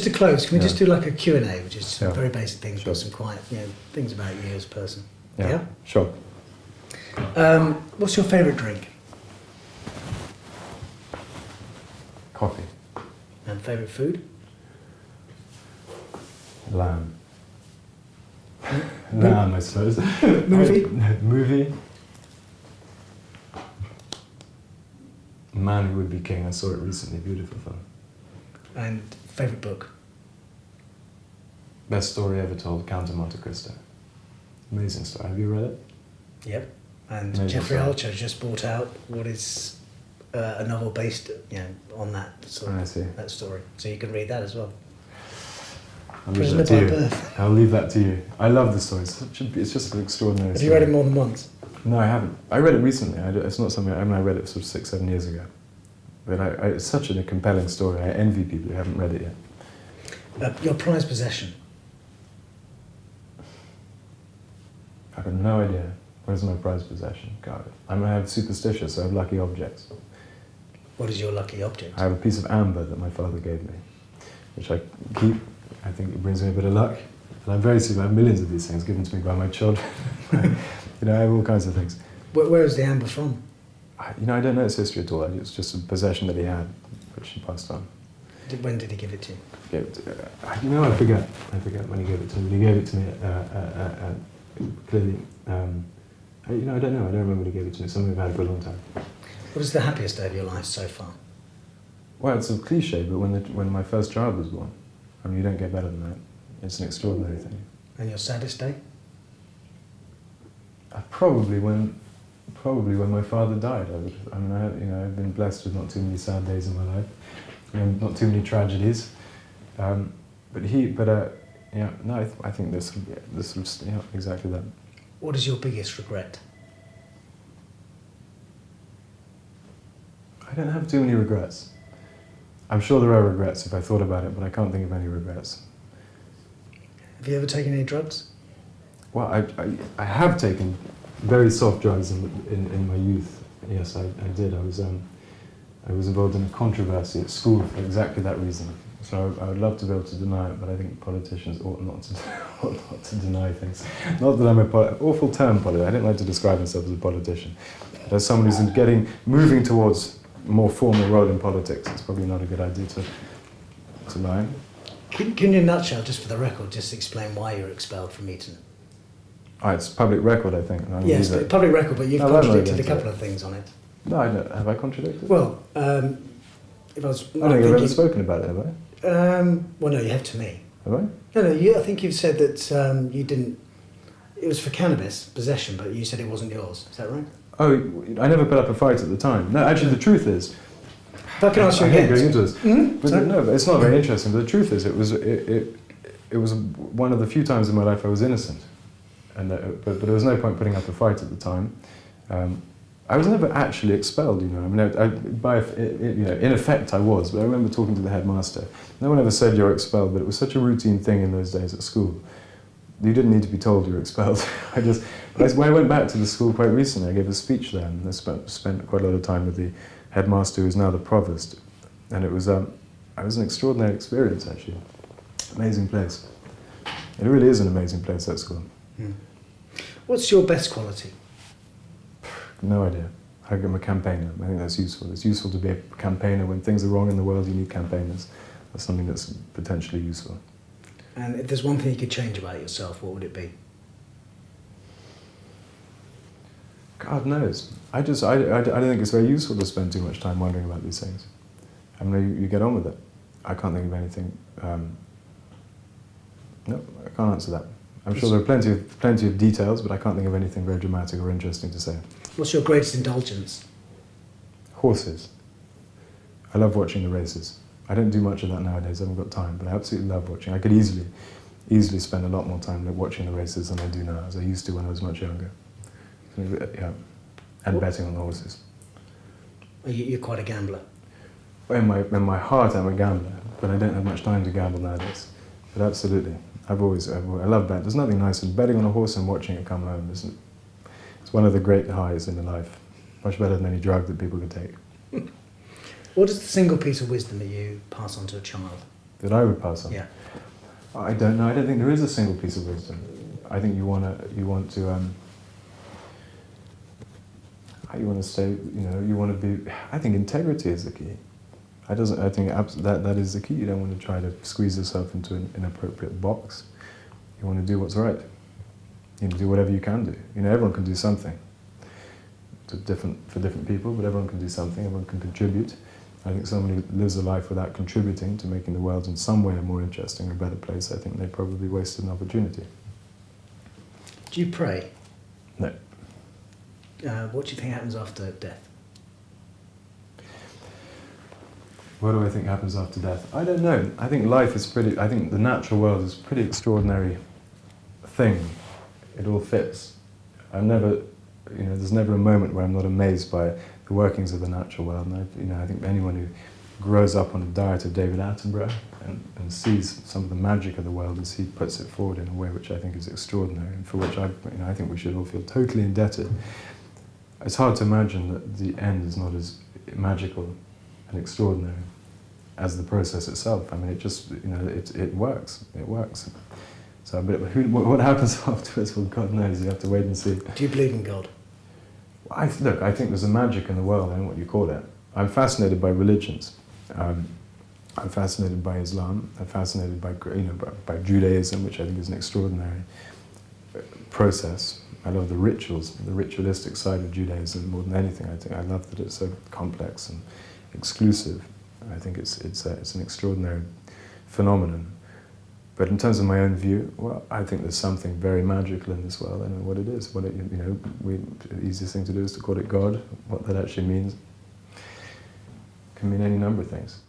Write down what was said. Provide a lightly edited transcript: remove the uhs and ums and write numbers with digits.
just to close, can we just do like a Q&A, which is Yeah. very basic things, Sure. but some quite, things about you as a person. Yeah, sure. What's your favourite drink? Coffee. And favourite food? Lamb. Lamb, I suppose. Movie? Movie. Man Who Would Be King. I saw it recently. Beautiful film. And favourite book? Best story ever told, Count of Monte Cristo. Amazing story. Have you read it? Yep. And Amazing Jeffrey story. Archer just brought out what is a novel based, on that I see. that story. So you can read that as well. I'll leave Prisoner that to by you. Birth. I'll leave that to you. I love the story. It's just an extraordinary Have story. you read it more than once? No, I haven't. I read it recently. It's not something. I read it sort of 6-7 years ago. But it's such a compelling story. I envy people who haven't read it yet. Your prized possession? I've got no idea. Where's my prized possession? God, I'm superstitious. So I have lucky objects. What is your lucky object? I have a piece of amber that my father gave me, which I keep. I think it brings me a bit of luck. And I'm very super. I have millions of these things given to me by my children. I have all kinds of things. Where is the amber from? I don't know its history at all. It's just a possession that he had, which he passed on. When did he give it to you? Gave it to, I forget. I forget when he gave it to me. But he gave it to me clearly. I don't know. I don't remember when he gave it to me. Something I've had for a long time. What is the happiest day of your life so far? Well, it's a cliche, but when my first child was born, you don't get better than that. It's an extraordinary thing. And your saddest day? Probably when my father died. I've been blessed with not too many sad days in my life, not too many tragedies. I think this was exactly that. What is your biggest regret? I don't have too many regrets. I'm sure there are regrets if I thought about it, but I can't think of any regrets. Have you ever taken any drugs? Well, I have taken very soft drugs in my youth. Yes, I did. I was involved in a controversy at school for exactly that reason. So I would love to be able to deny it, but I think politicians ought not to deny things. Not that I'm awful term politician. I don't like to describe myself as a politician. But as someone who's moving towards a more formal role in politics, it's probably not a good idea to lie. Can you, in a nutshell, just for the record, just explain why you were expelled from Eton? It's public record, I think. Yes, but public record, but you've contradicted a couple of things on it. No, I don't. Have I contradicted? Well, if I was... I don't think I've ever spoken about it, have I? Well, no, you have to me. Have I? No, I think you've said that you didn't... It was for cannabis possession, but you said it wasn't yours. Is that right? Oh, I never put up a fight at the time. No, actually, the truth is... If I can ask you I again... hate going into this. Mm-hmm. But no, it's not very interesting. But the truth is, it was one of the few times in my life I was innocent. And but there was no point putting up a fight at the time. I was never actually expelled, in effect I was, but I remember talking to the headmaster. No one ever said you're expelled, but it was such a routine thing in those days at school. You didn't need to be told you were expelled. When I went back to the school quite recently, I gave a speech there, and I spent quite a lot of time with the headmaster, who is now the provost. And it was an extraordinary experience, actually. Amazing place. It really is an amazing place, that school. Mm. What's your best quality? No idea. I'm a campaigner. I think that's useful. It's useful to be a campaigner. When things are wrong in the world, you need campaigners. That's something that's potentially useful. And if there's one thing you could change about yourself, what would it be? God knows. I don't think it's very useful to spend too much time wondering about these things. You get on with it. I can't think of anything. No, I can't answer that. I'm sure there are plenty of details, but I can't think of anything very dramatic or interesting to say. What's your greatest indulgence? Horses. I love watching the races. I don't do much of that nowadays, I haven't got time, but I absolutely love watching. I could easily spend a lot more time watching the races than I do now, as I used to when I was much younger. Yeah. And betting on the horses. You're quite a gambler. In my heart, I'm a gambler, but I don't have much time to gamble nowadays. But absolutely. I love betting. There's nothing nicer than betting on a horse and watching it come home. It's one of the great highs in life. Much better than any drug that people could take. What is the single piece of wisdom that you pass on to a child? that I would pass on. Yeah. I don't know. I don't think there is a single piece of wisdom. I think you want to stay. You want to be. I think integrity is the key. I think that is the key. You don't want to try to squeeze yourself into an inappropriate box. You want to do what's right. You do whatever you can do. Everyone can do something. It's different for different people, but everyone can do something. Everyone can contribute. I think someone who lives a life without contributing to making the world in some way a more interesting or better place, I think they probably wasted an opportunity. Do you pray? No. What do you think happens after death? What do I think happens after death? I don't know. I think life is I think the natural world is a pretty extraordinary thing. It all fits. There's never a moment where I'm not amazed by the workings of the natural world. And I think anyone who grows up on a diet of David Attenborough and sees some of the magic of the world as he puts it forward in a way which I think is extraordinary and for which I think we should all feel totally indebted. It's hard to imagine that the end is not as magical and extraordinary as the process itself. I mean, it just, it works. It works. So, but what happens afterwards, well, God knows. You have to wait and see. Do you believe in God? I think there's a magic in the world. I don't know what you call it. I'm fascinated by religions. I'm fascinated by Islam. I'm fascinated by by Judaism, which I think is an extraordinary process. I love the rituals, the ritualistic side of Judaism more than anything. I love that it's so complex and exclusive. I think it's an extraordinary phenomenon. But in terms of my own view, well, I think there's something very magical in this world. I don't know what it is. The easiest thing to do is to call it God. What that actually means can mean any number of things.